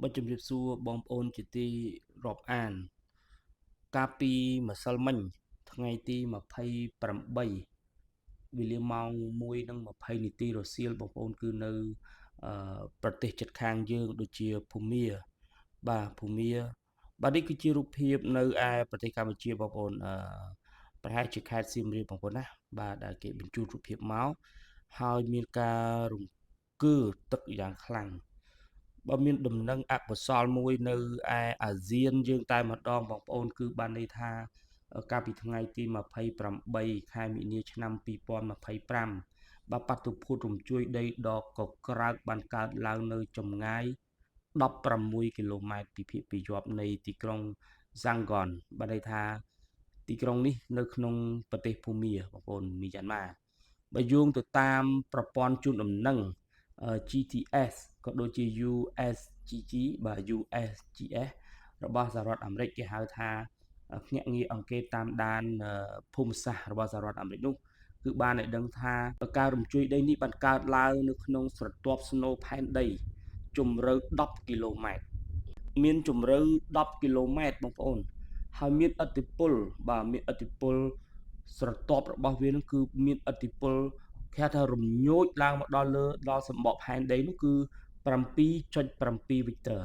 បើជំរាបសួរបងប្អូនជាទីរាប់អានកាលពីម្សិលមិញថ្ងៃទី28វេលាម៉ោង1:20នាទីរសៀលបងប្អូនគឺនៅប្រទេសជិតខាងយើងដូចជាភូមាបាទភូមាបាទនេះគឺជារូបភាពនៅឯប្រទេសកម្ពុជាបងប្អូនប្រហែលជាខេត្តសៀមរាបបងប្អូនណាបាទដែលគេបញ្ជូនរូបភាពមកហើយមានការរង្គើទឹកយ៉ាងខ្លាំងបើមានដំណឹងអកុសលមួយនៅឯអាស៊ានយើងតែម្ដងបងប្អូនគឺបានន័យថាកាលពីថ្ងៃទី28ខែមីនាឆ្នាំ2025បាទបាតុភូតរញ្ជួយដីដកកក្រើកបានកើតឡើងនៅចម្ងាយ16គីឡូម៉ែត្រពីភាគពាយ័ព្យនៃទីក្រុង Yangon បានន័យថាទីក្រុងនេះនៅក្នុងប្រទេសភូមាបងប្អូនមីយ៉ាន់ម៉ាបើយោងទៅតាមប្រព័ន្ធជូនដំណឹងGTS ក៏ដូចជា USGG បាទ USGS របស់សហរដ្ឋអាមេរិកគេហៅថាភ្នាក់ងារអង្គការតាមដានភូមិសាស្ត្ររបស់សហរដ្ឋអាមេរិកនោះគឺបានឲ្យដឹងថាការរញ្ជួយដីនេះបានកើតឡើងនៅក្នុងស្រទាប់ស្នូលផែនដីជម្រៅ10គីឡូម៉ែត្រមានជម្រៅ10គីឡូម៉ែត្របងប្អូនហើយមានឥទ្ធិពលបាទមានឥទ្ធិពលស្រទាប់របស់វានឹងគឺមានឥទ្ធិពលគេថារំញោចឡើងមកដល់លើដល់សម្បកផែនដីនោះគឺ7.7 វិកទ័រ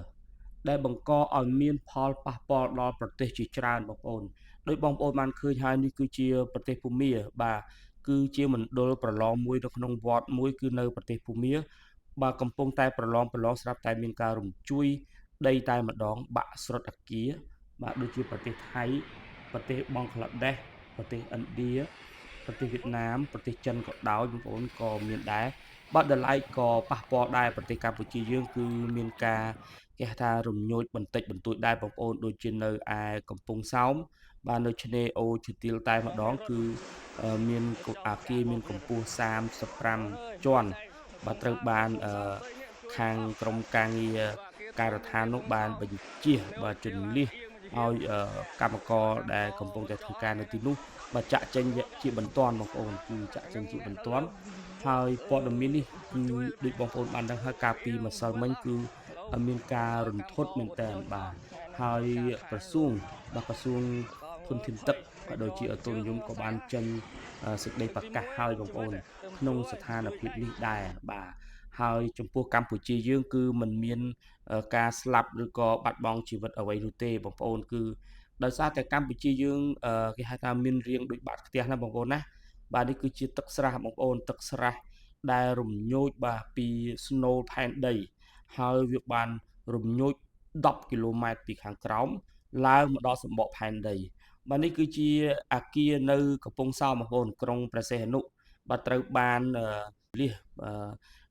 ដែលបង្កឲ្យមានផលប៉ះពាល់ដល់ប្រទេសជាច្រើនបងប្អូនដោយបងប្អូនបានឃើញហើយនេះគឺជាប្រទេសភូមាបាទគឺជាមណ្ឌលប្រឡងមួយនៅក្នុងវត្តមួយគឺនៅប្រទេសភូមាបាទកំពុងតែប្រឡងស្រាប់តែមានការរញ្ជួយដីតែម្ដងបាក់ស្រុតអាគារបាទដូចជាប្រទេសថៃប្រទេសបង់ក្លាដេសប្រទេសឥណ្ឌាប្រទេសវៀតណាមប្រទេសចិនក៏ដោយបងប្អូនក៏មានដែរបាទដល់ឡែកក៏ប៉ះពាល់ដែរប្រទេសកម្ពុជាយើងគឺមានការគេថារំញោចបន្តិចបន្តួចដែរបងប្អូនដូចជានៅឯកំពង់សោមបាទនៅឆ្នេរអូឈើទាលតែម្ដងគឺមានអាគារមានកម្ពស់35ជាន់បាទត្រូវបានខាងក្រមការងារការដ្ឋាននោះបានបញ្ជាបាទជន្លៀសឲ្យកម្មករដែលកំពុងតែធ្វើការនៅទីនោះបាទចាក់ចេញជាបន្ទាន់បងប្អូនគឺចាក់ចេញជាបន្ទាន់ហើយព័ត៌មាននេះគឺដូចបងប្អូនបានដឹងហើយកាលពីម្សិលមិញគឺមានការរន្ធត់មែនតើបាទហើយក្រសួងធនធានទឹកក៏ដូចជាឧតុនិយមក៏បានចេញសេចក្តីប្រកាសឲ្យបងប្អូនក្នុងស្ថានភាពនេះដែរបាទហើយចំពោះកម្ពុជាយើងគឺมันមានការស្លាប់ឬក៏បាត់បង់ជីវិតអ្វីនោះទេបងប្អូនគឺដោយសារតែកម្ពុជាយើងគេហៅថាមានរាងដូចបាតផ្ទះណាបងប្អូនណាបាទនេះគឺជាទឹកស្រះបងប្អូនទឹកស្រះដែលរំញោចបាទពីស្នូលផែនដីហើយវាបានរំញោច10គីឡូម៉ែត្រពីខាងក្រោមឡើងមកដល់សម្បកផែនដីបាទនេះគឺជាអគារនៅកំពង់សោមបងប្អូនក្រុងព្រះសីហនុបាទត្រូវបានលៀស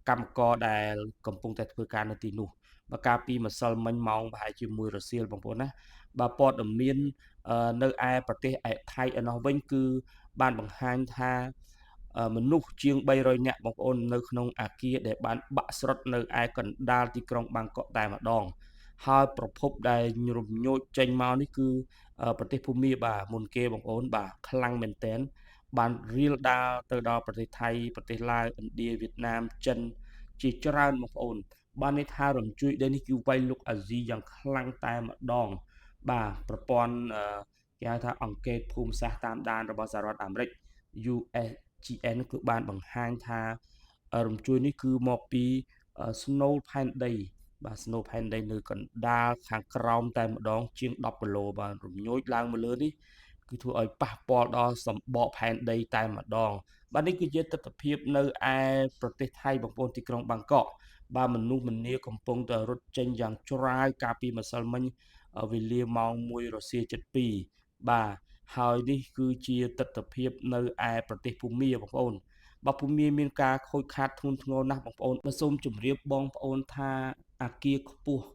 កម្មករដែលកំពុងតែធ្វើការនៅទីនោះបើកាលពីម្សិលមិញម៉ោងប្រហែលជា1រសៀលបងប្អូនណាបាទព័ត៌មាននៅឯប្រទេសថៃឯណោះវិញគឺបានបង្ហាញថាមនុស្សជាង300នាក់បងប្អូននៅក្នុងអាគារដែលបានបាក់ស្រុតនៅឯកណ្ដាលទីក្រុងបាងកកតែម្ដងហើយប្រភពដែលរំញោចចេញមកនេះគឺប្រទេសភូមាបាទមុនគេបងប្អូនបាទខ្លាំងមែនទែនបានរៀលដាលទៅដល់ប្រទេសថៃប្រទេសឡាវឥណ្ឌាវៀតណាមចិនជាច្រើនបងប្អូនបានន័យថារញ្ជួយដីនេះគឺវាយលុកអាស៊ីយ៉ាងខ្លាំងតែម្ដងបាទប្រព័ន្ធគេហៅថាអង្គការភូមិសាស្ត្រតាមដានរបស់សហរដ្ឋអាមេរិក USGN គឺបានបង្ហាញថារញ្ជួយនេះគឺមកពីស្នូលផែនដីបាទស្នូលផែនដីនៅកណ្ដាលខាងក្រោមតែម្ដងជាង10គីឡូបាទរំញោចឡើងមកលើនេះគឺធ្វើឲ្យប៉ះពាល់ដល់សម្បកផែនដីតែម្ដងបាទនេះគឺជាទស្សនវិជ្ជានៅឯប្រទេសថៃបងប្អូនទីក្រុងបាងកកបាទមនុស្សម្នាកំពុងតែរត់ចេញយ៉ាងច្រាវកាលពីម្សិលមិញវេលាម៉ោង1រសៀល7បាទហើយនេះគឺជាទស្សនវិជ្ជានៅឯប្រទេសភូមាបងប្អូនបាទភូមាមានការខូចខាតធ្ងន់ធ្ងរណាស់បងប្អូនសូមជម្រាបបងប្អូនថាអាគារខ្ពស់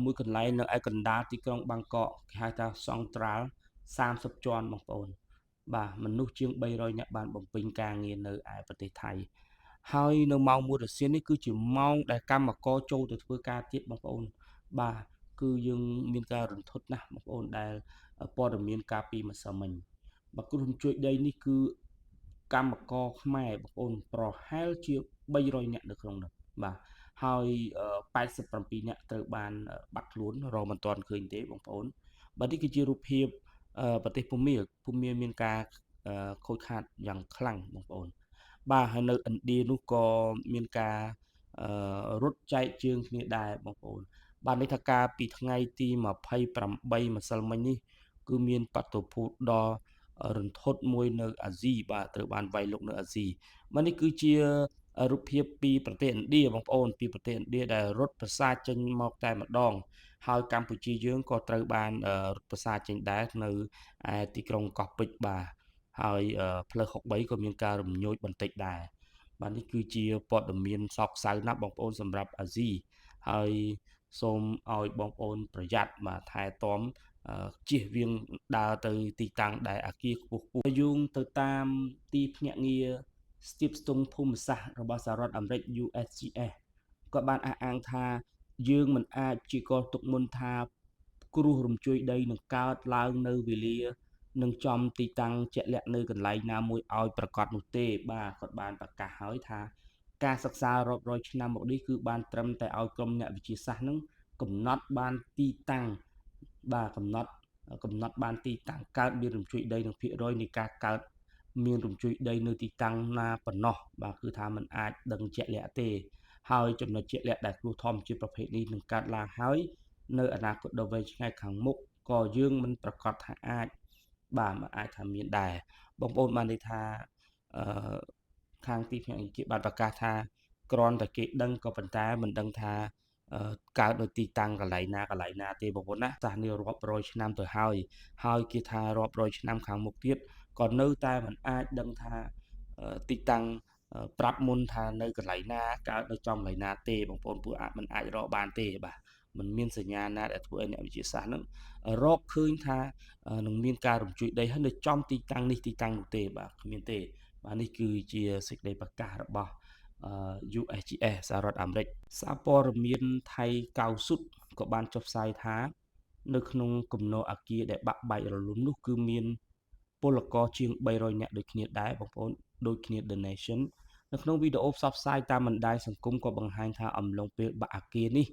មួយកន្លែងនៅឯកណ្ដាលទីក្រុងបាងកកគេហៅថាសង់ត្រាល់30ជាន់បងប្អូនបាទមនុស្សជាង300នាក់បានបំពេញការងារនៅឯប្រទេសថៃហើយនៅម៉ោង1រសៀលនេះគឺជាម៉ោងដែលកម្មករចូលទៅធ្វើការទៀតបងប្អូនបាទគឺយើងមានការរន្ធត់ណាស់បងប្អូនដែលព័ត៌មានកាលពីម្សិលមិញបាទគ្រោះរញ្ជួយដីនេះគឺកម្មករខ្មែរបងប្អូនប្រហែលជា300នាក់នៅក្នុងនោះបាទ ហើយ87នាក់ត្រូវបានបាត់ខ្លួនរហូតមិនទាន់ឃើញទេបងប្អូនបាទនេះគឺជារូបភាពប្រទេសភូមាមានការខូចខាតយ៉ាងខ្លាំងបងប្អូនបាទហើយនៅឥណ្ឌានោះក៏មានការរត់ចែកជើងគ្នាដែរបងប្អូនបាទនេះថាការពីថ្ងៃទី28ម្សិលមិញនេះគឺមានបាតុភូតដ៏រន្ធត់មួយនៅអាស៊ីបាទត្រូវបានវាយលុកនៅអាស៊ីបាទនេះគឺជារូបភាពពីប្រទេសឥណ្ឌាបងប្អូនពីប្រទេសឥណ្ឌាដែលរត់ប្រសាចេញមកតែម្ដងហើយកម្ពុជាយើងក៏ត្រូវបានរត់ប្រសាចេញដែរនៅឯទីក្រុងកោះពេជ្របាទហើយផ្លូវ63ក៏មានការរំញោចបន្តិចដែរបាទនេះគឺជាព័ត៌មានសោកសៅណាស់បងប្អូនសម្រាប់អាស៊ីហើយសូមឲ្យបងប្អូនប្រយ័ត្នបាទថែទាំជៀសវាងដើរទៅទីតាំងដែលអគារខ្ពស់ៗយោងទៅតាមទីភ្នាក់ងារស្ទាបស្ទង់ភូមិសាស្ត្ររបស់សហរដ្ឋអាមេរិក USGS ក៏បានអះអាងថាយើងមិនអាចព្យាករណ៍ទុកមុនថាគ្រោះរញ្ជួយដីនឹងកើតឡើងនៅវេលានឹងចំទីតាំងជាក់លាក់នៅកន្លែងណាមួយឲ្យប្រកាសនោះទេបាទគាត់បានប្រកាសហើយថាការសិក្សារាប់រយឆ្នាំមកនេះគឺបានត្រឹមតែឲ្យក្រុមអ្នកវិទ្យាសាស្ត្រនឹងកំណត់បានទីតាំងបាទកំណត់បានទីតាំងកើតមានរញ្ជួយដីនឹងភាគរយនៃការកើតមានរញ្ជួយដីនៅទីតាំងណាប៉ុណ្ណោះបាទគឺថាมันអាចដឹងជាក់លាក់ទេហើយចំណុចជាក់លាក់ដែលគ្រោះធម្មជាតិប្រភេទនេះនឹងកើតឡើងហើយនៅអនាគតដ៏វែងឆ្ងាយខាងមុខក៏យើងមិនប្រកាសថាអាចបាទมันអាចថាមានដែរបងប្អូនបានន័យថាអឺខាងទីភ្នាក់ងារបានប្រកាសថាគ្រាន់តែគេដឹងក៏ប៉ុន្តែមិនដឹងថាកើតនៅទីតាំងកន្លែងណាទេបងប្អូនណាចាស់នេះរាប់រយឆ្នាំទៅហើយគេថារាប់រយឆ្នាំខាងមុខទៀតក៏នៅតែមិនអាចដឹងថាទីតាំងប្រាប់មុនថានៅកន្លែងណាកើតនៅចំកន្លែងណាទេបងប្អូនពួកមិនអាចរកបានទេបាទมันមានសញ្ញាណាដែលធ្វើឲ្យអ្នកវិទ្យាសាស្ត្រហ្នឹងរកឃើញថានឹងមានការរញ្ជួយដីហើយនៅចំទីតាំងនេះទីតាំងនោះទេបាទគ្មានទេបាទនេះគឺជាសេចក្តីប្រកាសរបស់USGS សហរដ្ឋអាមេរិកសារព័ត៌មានថៃកៅស៊ុតក៏បានចុះផ្សាយថានៅក្នុងគំនរអគារដែលបាក់បែករលំនោះគឺមានពលករជាង300នាក់ដូចគ្នាដែរបងប្អូនដូចគ្នា The Nation នៅក្នុងវីដេអូផ្សព្វផ្សាយតាមបណ្ដាញសង្គមក៏បង្ហាញថាអំឡុងពេលបាក់អគារនេះ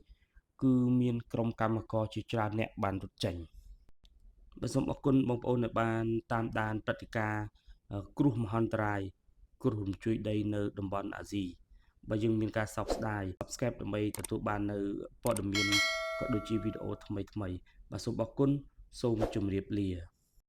គឺមានក្រុមកម្មករជាច្រើនអ្នកបានរត់ចេញបាទសូមអរគុណបងប្អូនដែលបានតាមដានព្រឹត្តិការណ៍គ្រោះមហន្តរាយគ្រោះរញ្ជួយដីនៅតំបន់អាស៊ីបើយើងមានការសោកស្ដាយ Subscribe ដើម្បីទទួលបាននៅព័ត៌មានក៏ដូចជាវីដេអូថ្មីៗបាទសូមអរគុណសូមជម្រាបលា